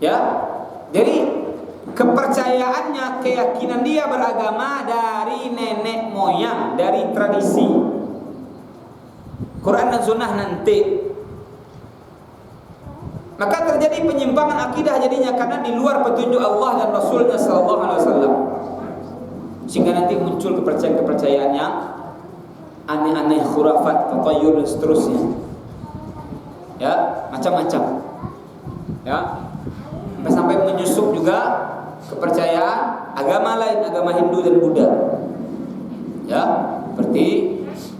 Ya. Jadi kepercayaannya, keyakinan dia beragama dari nenek moyang, dari tradisi. Quran dan sunnah nanti. Maka terjadi penyimpangan akidah jadinya karena di luar petunjuk Allah dan Rasulnya sallallahu alaihi wasallam. Sehingga nanti muncul kepercayaan-kepercayaan yang aneh-aneh, khurafat, tatayur dan seterusnya. Ya, macam-macam. Ya. Sampai menyusup juga kepercayaan agama lain, agama Hindu dan Buddha. Ya, seperti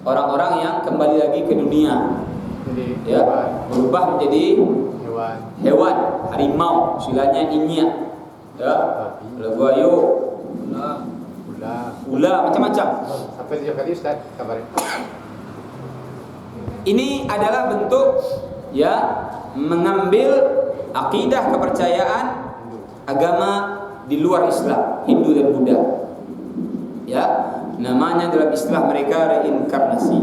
orang-orang yang kembali lagi ke dunia. Ya, berubah menjadi hewan, harimau, istilahnya inya, ya, buaya, ula, macam-macam. Sampai 3 kali Ustaz kabarnya. Ini adalah bentuk ya mengambil akidah kepercayaan agama di luar Islam, Hindu dan Buddha. Ya, namanya dalam istilah mereka reinkarnasi.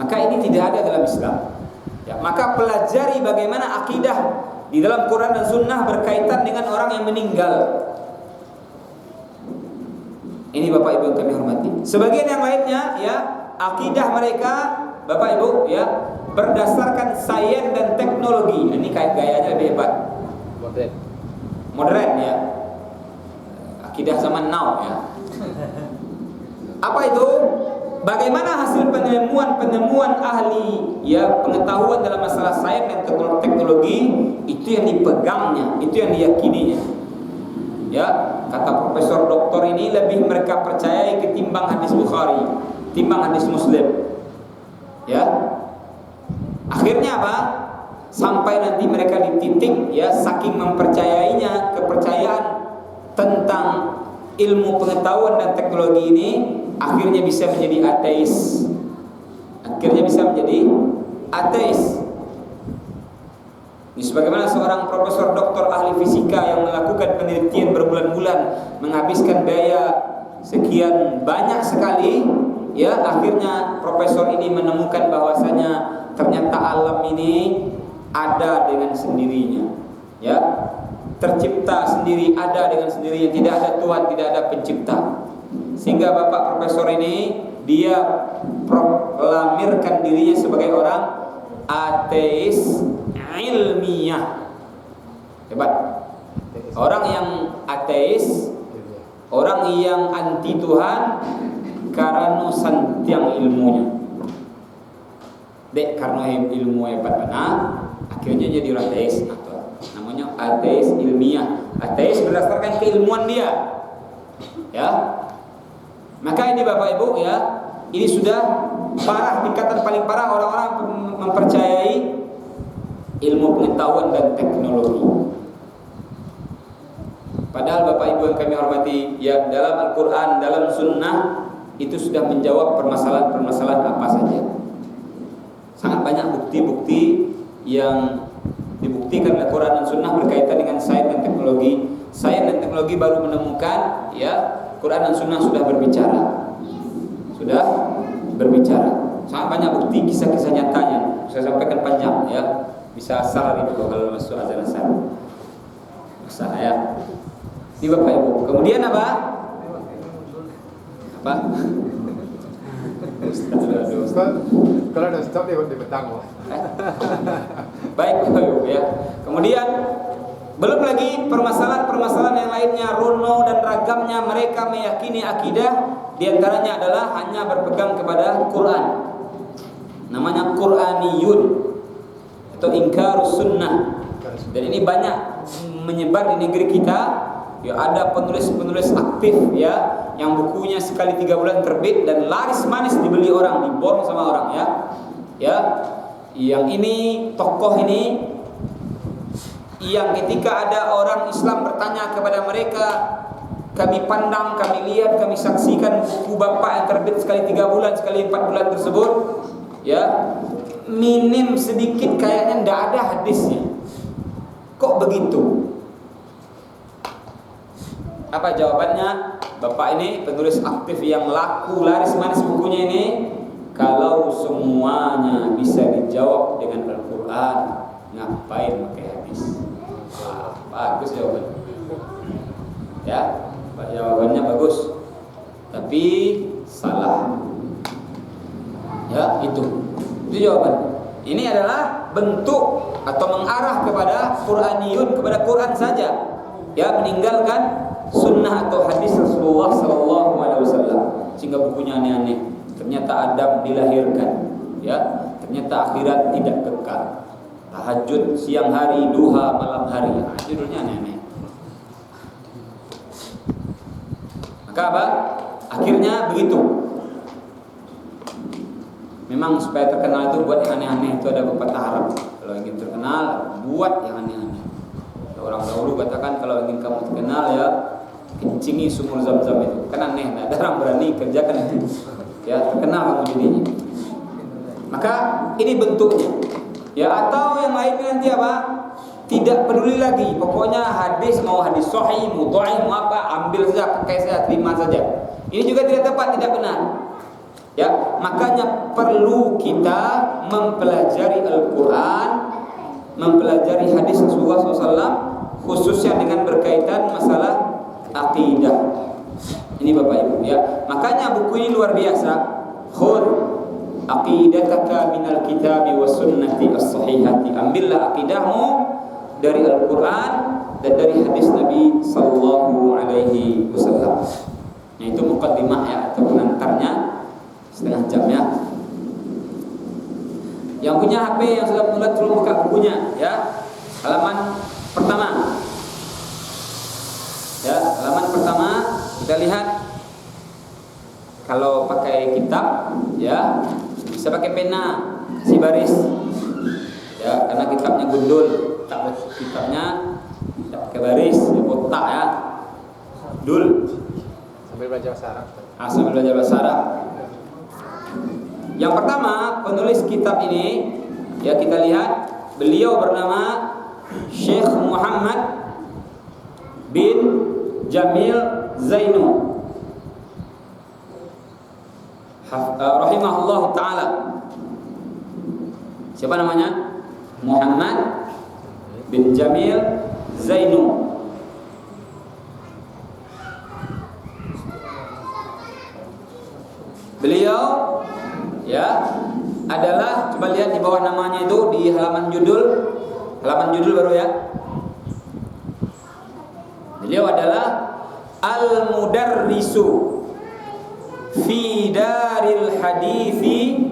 Maka ini tidak ada dalam Islam. Ya, maka pelajari bagaimana akidah di dalam Quran dan Sunnah berkaitan dengan orang yang meninggal. Ini Bapak Ibu yang kami hormati. Sebagian yang lainnya, ya, akidah mereka, Bapak Ibu, ya, berdasarkan sains dan teknologi. Ini kayak gayanya lebih hebat. Modern, ya. Akidah zaman now, ya. Apa itu? Bagaimana hasil penemuan ahli, ya, pengetahuan dalam masalah sains dan teknologi itu yang dipegangnya, itu yang diyakininya. Ya, kata Profesor Doktor ini lebih mereka percayai ketimbang hadis Bukhari, timbang hadis Muslim. Ya. Akhirnya apa? Sampai nanti mereka di titik, ya, saking mempercayainya, kepercayaan tentang ilmu pengetahuan dan teknologi ini akhirnya bisa menjadi ateis. Akhirnya bisa menjadi ateis. Ini sebagaimana seorang profesor doktor ahli fisika yang melakukan penelitian berbulan-bulan, menghabiskan biaya sekian banyak sekali, ya, akhirnya profesor ini menemukan bahwasanya ternyata alam ini ada dengan sendirinya. Ya. Tercipta sendiri, ada dengan sendirinya, tidak ada Tuhan, tidak ada pencipta. Sehingga Bapak Profesor ini dia proklamirkan dirinya sebagai orang ateis ilmiah. Hebat. Orang yang ateis, orang yang anti Tuhan karena santiang ilmunya. Dek karena ilmu hebat benar, akhirnya jadi orang ateis. Namanya ateis ilmiah. Ateis berdasarkan keilmuan dia. Ya. Maka ini Bapak Ibu, ya, ini sudah parah, tingkatan paling parah orang-orang mempercayai ilmu pengetahuan dan teknologi. Padahal Bapak Ibu yang kami hormati, ya, dalam Al-Quran, dalam Sunnah itu sudah menjawab permasalahan-permasalahan apa saja. Sangat banyak bukti-bukti yang dibuktikan oleh Quran dan Sunnah berkaitan dengan sains dan teknologi. Sains dan teknologi baru menemukan, ya, Quran dan Sunnah sudah berbicara. Sudah berbicara. Sangat banyak bukti, kisah-kisah nyatanya. Saya sampaikan panjang, ya. Bisa salah itu kalau masuk azan asar. Bisa, ya. Ini Bapak Ibu. Kemudian apa? Apa? Kalau ada stop dia di petang. Baik Bapak Ibu, ya. Kemudian belum lagi permasalahan-permasalahan yang lainnya, runo dan ragamnya mereka meyakini akidah diantaranya adalah hanya berpegang kepada Quran. Namanya Quraniyun atau ingkarus sunnah. Dan ini banyak menyebar di negeri kita. Ya, ada penulis-penulis aktif, ya, yang bukunya sekali 3 bulan terbit dan laris manis dibeli orang, diborong sama orang, ya. Ya. Yang ini tokoh ini yang ketika ada orang Islam bertanya kepada mereka, kami pandang, kami lihat, kami saksikan buku Bapak yang terbit sekali 3 bulan, sekali 4 bulan tersebut, ya, minim sedikit kayaknya tidak ada hadisnya. Kok begitu? Apa jawabannya? Bapak ini penulis aktif yang laku laris manis bukunya ini, kalau semuanya bisa dijawab dengan Al-Quran, ngapain pakai hadis? Bagus jawaban. Ya, jawabannya bagus. Tapi salah. Ya, itu jawaban. Ini adalah bentuk atau mengarah kepada Quraniyun, kepada Quran saja. Ya, meninggalkan sunnah atau hadis Rasulullah sallallahu alaihi wasallam. Sehingga bukunya aneh-aneh. Ternyata Adam dilahirkan, ya. Ternyata akhirat tidak kekal. Tahajud siang hari, duha malam hari. Judulnya aneh-aneh. Maka apa? Akhirnya begitu. Memang supaya terkenal itu buat yang aneh-aneh, itu ada pepatah Arab. Kalau ingin terkenal, buat yang aneh-aneh. Orang dahulu katakan kalau ingin kamu terkenal ya kencingi sumur Zam-Zam itu. Kan aneh, tidak ada orang berani kerjakan itu. Ya, terkenal kamu jadinya. Maka ini bentuknya. Ya, atau yang lainnya nanti apa? Tidak peduli lagi. Pokoknya hadis, mau hadis sahih, mau dhaif, mau apa, ambil saja, pakai saja, terima saja. Ini juga tidak tepat, tidak benar. Ya, makanya perlu kita mempelajari Al-Quran, mempelajari hadis Rasulullah SAW, khususnya dengan berkaitan masalah akidah. Ini Bapak Ibu, ya. Makanya buku ini luar biasa. Khud aqidataka minal kitabi was sunnati as-sahihati. Ambillah akidahmu dari Al-Quran dan dari hadis Nabi sallallahu alaihi wasallam. Nah, itu muqaddimah ya, atau pengantarnya. Setengah jam ya. Yang punya HP yang sudah mulai tolong buka bukunya ya. Halaman pertama. Ya, halaman pertama kita lihat. Kalau pakai kitab ya, bisa pakai pena, kasih baris. Ya, karena kitabnya gundul, kitabnya tidak pakai baris, ya, kotak ya. Dul. Sambil belajar bahasa Arab. Sambil belajar bahasa Arab. Yang pertama, penulis kitab ini ya kita lihat, beliau bernama Syekh Muhammad bin Jamil Zainu rahimahullah taala. Siapa namanya? Muhammad bin Jamil Zainu. Beliau ya adalah, coba lihat di bawah namanya itu di halaman judul baru ya. Beliau adalah Al-Mudarrisu fi Daril Hadithi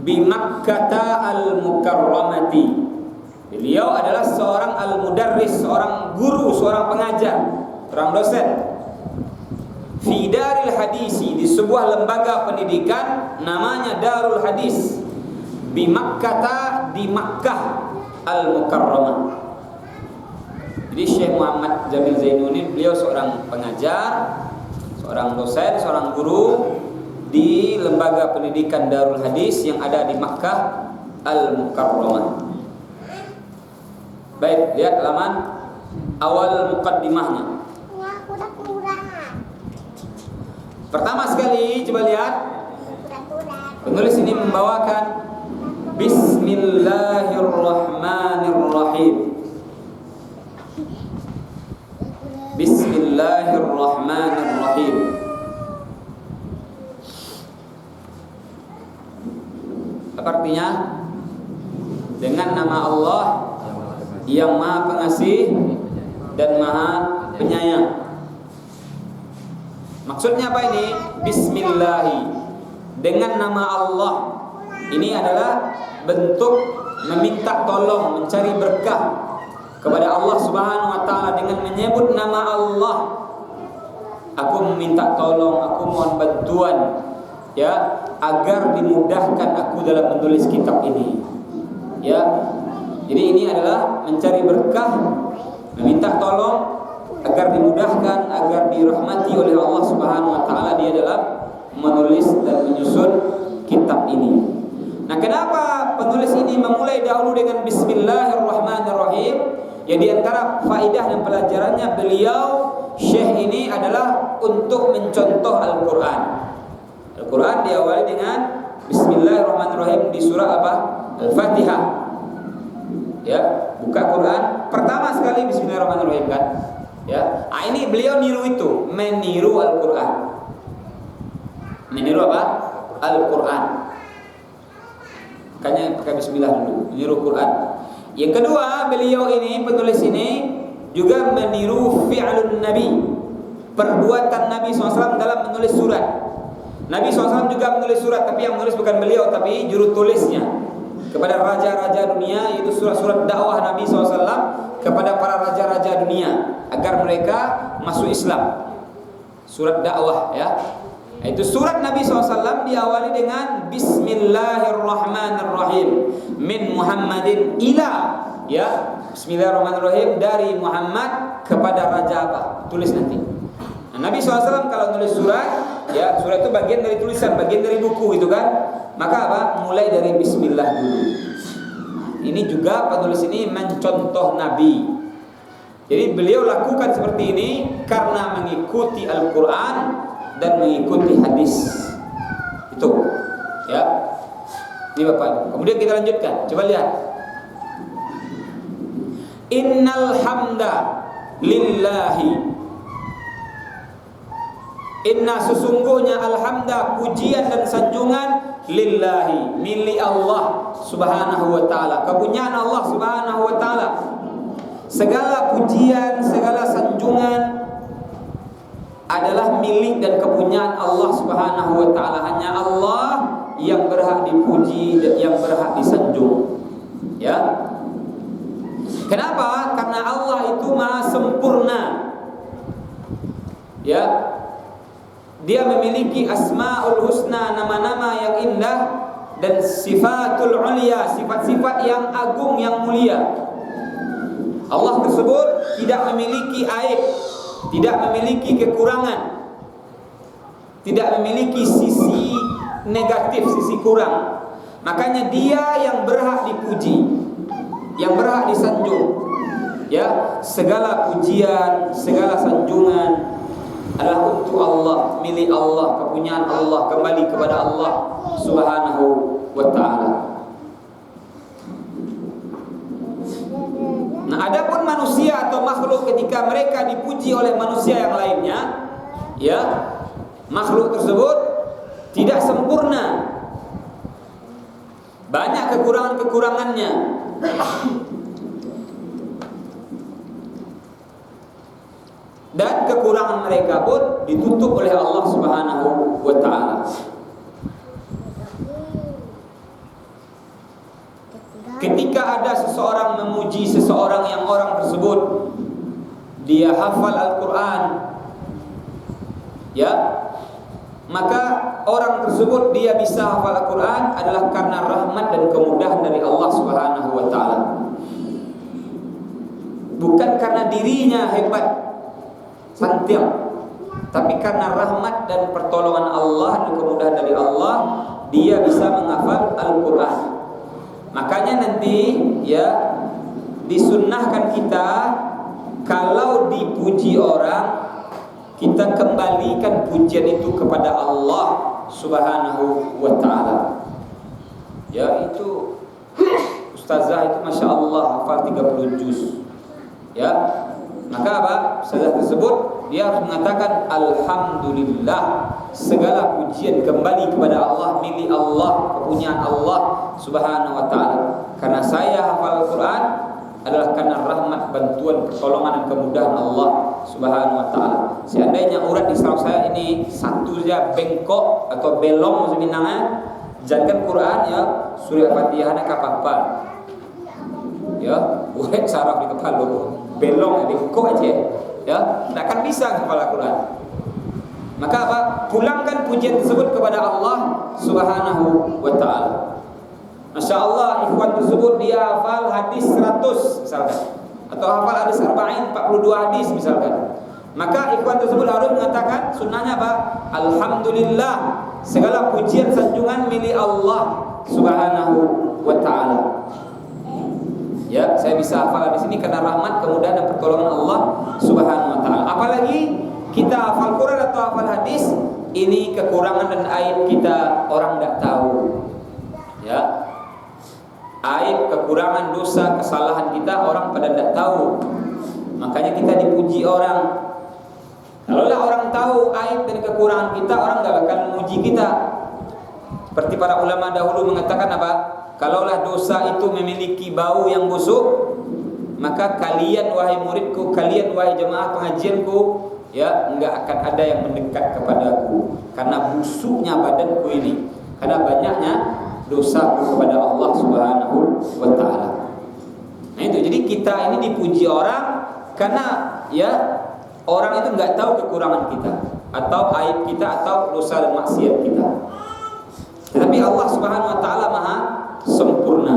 bi Makkah Al-Mukarramati. Beliau adalah seorang al-mudarris, seorang guru, seorang pengajar, seorang dosen. Fi Daril Hadisi, di sebuah lembaga pendidikan namanya Darul Hadis bi Makkah, di Makkah Al-Mukarramah. Jadi Syekh Muhammad Jamil Zainu ini beliau seorang pengajar, seorang dosen, seorang guru di lembaga pendidikan Darul Hadis yang ada di Makkah Al-Mukarramah. Baik, lihat halaman awal muqaddimahnya. Pertama sekali coba lihat, penulis ini membawakan Bismillahirrahmanirrahim. Bismillahirrahmanirrahim. Apa artinya? Dengan nama Allah yang Maha Pengasih dan Maha Penyayang. Maksudnya apa ini? Bismillahi, dengan nama Allah. Ini adalah bentuk meminta tolong, mencari berkah kepada Allah Subhanahu wa taala dengan menyebut nama Allah. Aku meminta tolong, aku mohon bantuan ya, agar dimudahkan aku dalam menulis kitab ini. Ya. Jadi ini adalah mencari berkah, meminta tolong agar dimudahkan, agar dirahmati oleh Allah Subhanahu wa taala dia dalam menulis dan menyusun kitab ini. Nah, kenapa penulis ini memulai dahulu dengan Bismillahirrahmanirrahim? Ya, di antara faidah dan pelajarannya beliau Syekh ini adalah untuk mencontoh Al-Quran. Al-Quran diawali dengan Bismillahirrahmanirrahim di surah apa? Al-Fatihah. Ya, buka Quran pertama sekali bismillahirrahmanirrahim kan. Ya. Nah, ini beliau niru itu, meniru Al-Qur'an. Meniru apa? Al-Qur'an. Makanya pakai bismillah dulu, meniru Quran. Yang kedua, beliau ini, penulis ini juga meniru fi'lun Nabi, perbuatan Nabi SAW dalam menulis surat. Nabi SAW juga menulis surat, tapi yang menulis bukan beliau, tapi juru tulisnya kepada raja-raja dunia, yaitu surat-surat dakwah Nabi SAW kepada para raja-raja dunia agar mereka masuk Islam. Surat dakwah, ya. Itu surat Nabi SAW diawali dengan Bismillahirrahmanirrahim min Muhammadin ila, ya, Bismillahirrahmanirrahim dari Muhammad kepada raja apa? Tulis nanti. Nah, Nabi SAW kalau nulis surat, ya, surat itu bagian dari tulisan, bagian dari buku itu kan. Maka apa? Mulai dari Bismillah dulu. Ini juga penulis ini mencontoh Nabi. Jadi beliau lakukan seperti ini karena mengikuti Al-Quran dan mengikuti hadis. Itu, ya. Ini Bapak. Kemudian kita lanjutkan. Coba lihat. Innal hamda lillahi. Inna sesungguhnya alhamda, pujian dan sanjungan, lillahi, milik Allah Subhanahu wa taala, kepunyaan Allah Subhanahu wa taala. Segala pujian, segala sanjungan adalah milik dan kepunyaan Allah Subhanahu wa taala. Hanya Allah yang berhak dipuji dan yang berhak disanjung. Ya. Kenapa? Karena Allah itu Maha sempurna. Ya. Dia memiliki asmaul husna, nama-nama yang indah, dan sifatul ulia, sifat-sifat yang agung, yang mulia. Allah tersebut tidak memiliki aib, tidak memiliki kekurangan, tidak memiliki sisi negatif, sisi kurang. Makanya dia yang berhak dipuji, yang berhak disanjung. Ya, segala pujian, segala sanjungan adalah untuk Allah, milik Allah, kepunyaan Allah, kembali kepada Allah Subhanahu wa taala. Nah, adapun manusia atau makhluk ketika mereka dipuji oleh manusia yang lainnya, ya, makhluk tersebut tidak sempurna. Banyak kekurangan-kekurangannya. Dan kekurangan mereka pun ditutup oleh Allah Subhanahu wa taala. Ketika ada seseorang memuji seseorang yang orang tersebut dia hafal Al-Quran, ya, maka orang tersebut dia bisa hafal Al-Quran adalah karena rahmat dan kemudahan dari Allah Subhanahu wa taala. Bukan karena dirinya hebat, santiam, tapi karena rahmat dan pertolongan Allah dan kemudahan dari Allah, dia bisa menghafal Al-Quran. Makanya nanti, ya, disunnahkan kita kalau dipuji orang, kita kembalikan pujian itu kepada Allah Subhanahu wa taala. Ya, itu ustazah itu Masya Allah hafal 30 juz. Ya, maka apa? Ustazah tersebut dia harus mengatakan alhamdulillah, segala pujian kembali kepada Allah, milik Allah, kepunyaan Allah Subhanahu wa taala. Karena saya hafal Al-Quran adalah karena rahmat, bantuan, pertolongan dan kemudahan Allah Subhanahu wa taala. Seandainya urat di saraf saya ini satu saja bengkok atau belong sebenarnya, jangan Quran ya, surah Fatihah nak apa-apa. Ya, urat saraf di kepala belong bengkok aja. Ya, tidak akan bisa hafal Al-Quran. Maka apa? Pulangkan pujian tersebut kepada Allah Subhanahu wa taala. Masya Allah, ikhwan tersebut dia hafal hadis 100 misalkan, atau hafal hadis 42 hadis misalkan. Maka ikhwan tersebut harus mengatakan sunnahnya apa? Alhamdulillah, segala pujian sanjungan milik Allah Subhanahu wa taala. Ya, saya bisa hafal di sini karena rahmat, kemudahan dan pertolongan Allah Subhanahu wa taala. Apalagi kita hafal Quran atau hafal hadis, ini kekurangan dan aib kita orang tidak tahu. Ya. Aib, kekurangan, dosa, kesalahan kita orang pada tidak tahu. Makanya kita dipuji orang. Kalaulah orang tahu aib dan kekurangan kita, orang tidak akan memuji kita. Seperti para ulama dahulu mengatakan apa? Kalaulah dosa itu memiliki bau yang busuk, maka kalian wahai muridku, kalian wahai jemaah pengajianku, ya, enggak akan ada yang mendekat kepadaku karena busuknya badanku ini, karena banyaknya dosaku kepada Allah Subhanahu wa taala. Nah itu, jadi kita ini dipuji orang karena ya orang itu enggak tahu kekurangan kita atau aib kita atau dosa dan maksiat kita. Tetapi Allah Subhanahu wa taala Maha sempurna.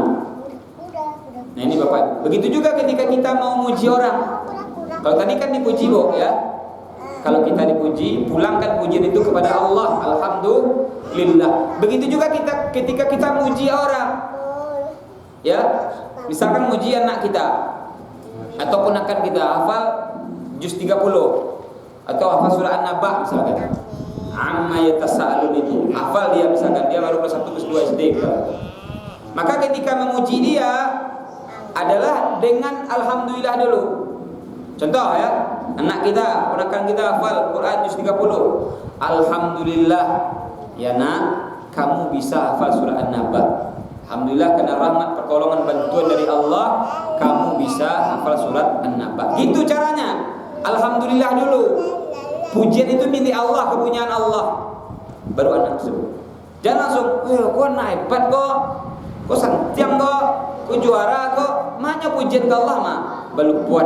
Nah ini Bapak, begitu juga ketika kita mau muji orang. Kalau tadi kan dipuji Bu ya. Kalau kita dipuji, pulangkan pujian itu kepada Allah. Alhamdulillah. Begitu juga ketika kita muji orang. Ya, misalkan muji anak kita ataupun akan kita hafal juz 30 atau hafal surah An-Naba misalkan. Amma yatasaalun itu. Hafal dia misalkan dia baru kelas 1 kelas 2 SD gitu. Maka ketika memuji dia adalah dengan alhamdulillah dulu. Contoh ya, anak kita, ponakan kita hafal Quran juz 30. Alhamdulillah ya nak, kamu bisa hafal surah An-Naba. Alhamdulillah karena rahmat, pertolongan, bantuan dari Allah, kamu bisa hafal surat An-Naba. Gitu caranya. Alhamdulillah dulu. Pujian itu milik Allah, kepunyaan Allah. Baru anak sebut. Jangan langsung, kau anak hebat kok. Kau santiang kok, kau juara kok. Mana pujian ke Allah mah? Baru puan.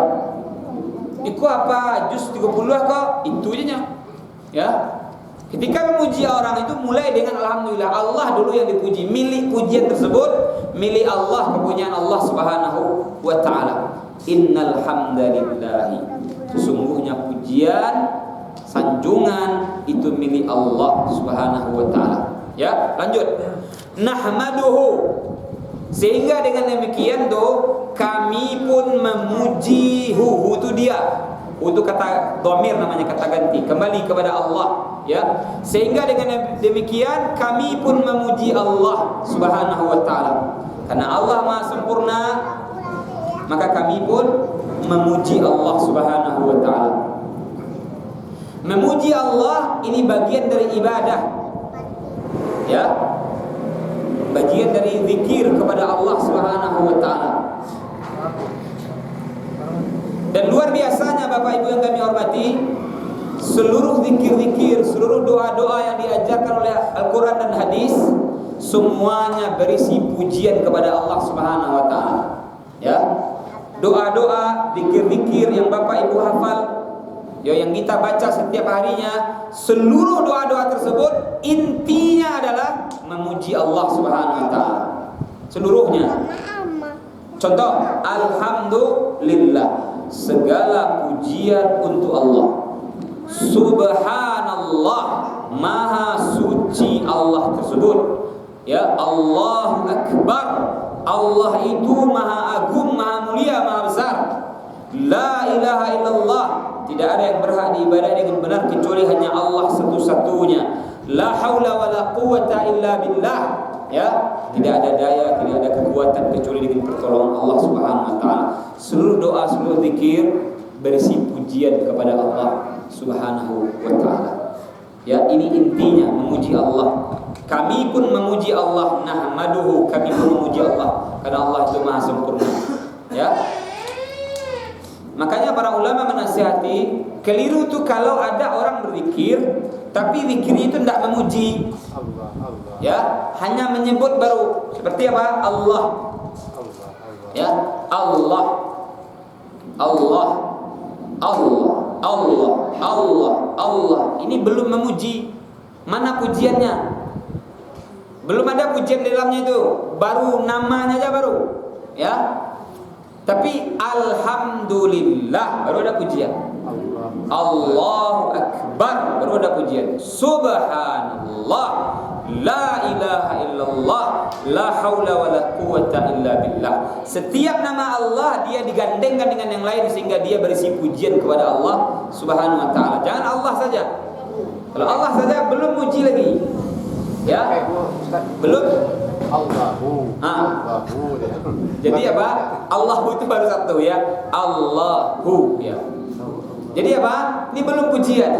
Iku apa? Juz 30 kok. Itu aja. Ya. Ketika memuji orang itu mulai dengan alhamdulillah. Allah dulu yang dipuji. Milik pujian tersebut milik Allah, kepunyaan Allah Subhanahu wa taala. Innal hamdalillahi. Sesungguhnya pujian, sanjungan itu milik Allah Subhanahu wa taala. Ya, lanjut. Nahmaduhu. Sehingga dengan demikian tuh kami pun memuji hu itu dia. Untuk kata dhamir namanya, kata ganti, kembali kepada Allah, ya. Sehingga dengan demikian kami pun memuji Allah Subhanahu wa taala. Karena Allah Maha sempurna, maka kami pun memuji Allah Subhanahu wa taala. Memuji Allah ini bagian dari ibadah. Ya. Bagian dari zikir kepada Allah Subhanahu wa taala. Dan luar biasanya Bapak Ibu yang kami hormati, seluruh zikir-zikir, seluruh doa-doa yang diajarkan oleh Al-Qur'an dan hadis semuanya berisi pujian kepada Allah Subhanahu wa taala. Ya. Doa-doa, zikir-zikir yang Bapak Ibu hafal, ya, yang kita baca setiap harinya, seluruh doa-doa tersebut intinya adalah memuji Allah Subhanahu wa taala. Seluruhnya. Contoh, alhamdulillah. Segala pujian untuk Allah. Subhanallah, maha suci Allah tersebut. Ya, Allahu Akbar. Allah itu maha agung, maha mulia, maha besar. La ilaha illallah. Tidak ada yang berhak diibadahi dengan benar kecuali hanya Allah satu-satunya. La haula wala quwwata illa billah. Ya, tidak ada daya, tidak ada kekuatan kecuali dengan pertolongan Allah Subhanahu wa taala. Seluruh doa, seluruh zikir berisi pujian kepada Allah Subhanahu wa taala. Ya, ini intinya memuji Allah. Kami pun memuji Allah, nahmaduhu, kami pun memuji Allah karena Allah itu Maha sempurna. Ya. Makanya para ulama menasihati, keliru itu kalau ada orang berzikir tapi zikirnya itu tidak memuji. Ya, hanya menyebut baru seperti apa? Allah. Ya, Allah. Allah. Allah. Allah. Allah. Allah. Ini belum memuji. Mana pujiannya? Belum ada pujian di dalamnya itu. Baru namanya aja baru. Ya. Tapi alhamdulillah baru ada pujian. Allahu Akbar baru ada pujian. Subhanallah, la ilaha illallah, la haula wala quwwata illa billah. Setiap nama Allah dia digandengkan dengan yang lain sehingga dia berisi pujian kepada Allah Subhanahu wa taala. Jangan Allah saja. Kalau Allah saja belum muji lagi. Ya. Belum Allahu. Ah. Allahu. Jadi apa? Allahu itu baru satu ya. Allahu ya. Jadi apa? Ini belum pujian,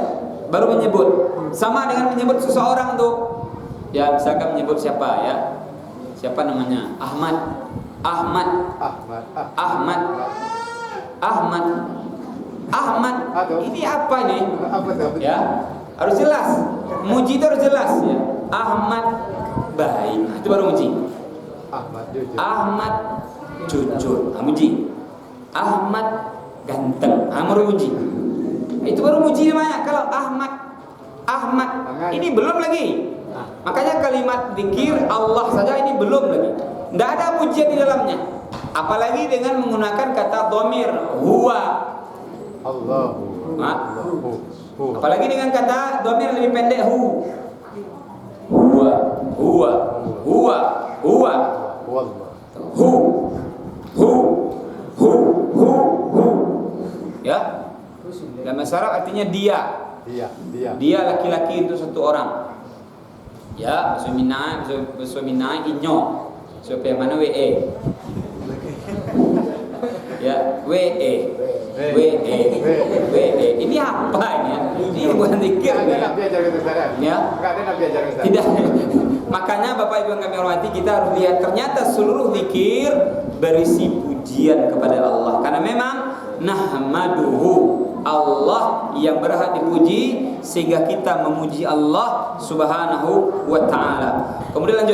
baru menyebut. Sama dengan menyebut seseorang tuh. Ya, misalkan menyebut siapa ya? Siapa namanya? Ahmad. Ahmad. Ahmad. Ahmad. Ahmad. Ahmad. Ini apa ini? Apa tuh? Ya, harus jelas. Muji itu harus jelas ya. Ahmad baik, itu baru muji. Ahmad jujur. Ahmad jujur, muji. Ahmad ganteng, baru muji. Itu baru muji namanya. Kalau Ahmad, ini belum lagi. Makanya kalimat zikir Allah saja ini belum lagi. Tidak ada pujian di dalamnya. Apalagi dengan menggunakan kata dhamir huwa. Allahu. Hu. Apalagi dengan kata dhamir lebih pendek hu. Huwa. Wallah. Hu. Ya. Dalam bahasa Arab artinya dia. Dia laki-laki itu satu orang. Ya, bahasa Minang inyo. Supaya mana WE. Ya, WE. Ini apa ini? Ini bukan zikir. Ya. Tidak. Makanya Bapak Ibu yang kami hormati, kita harus lihat ternyata seluruh zikir berisi pujian kepada Allah. Karena memang nahmaduhu, Allah yang berhak dipuji, sehingga kita memuji Allah Subhanahu wa taala. Kemudian lanjut.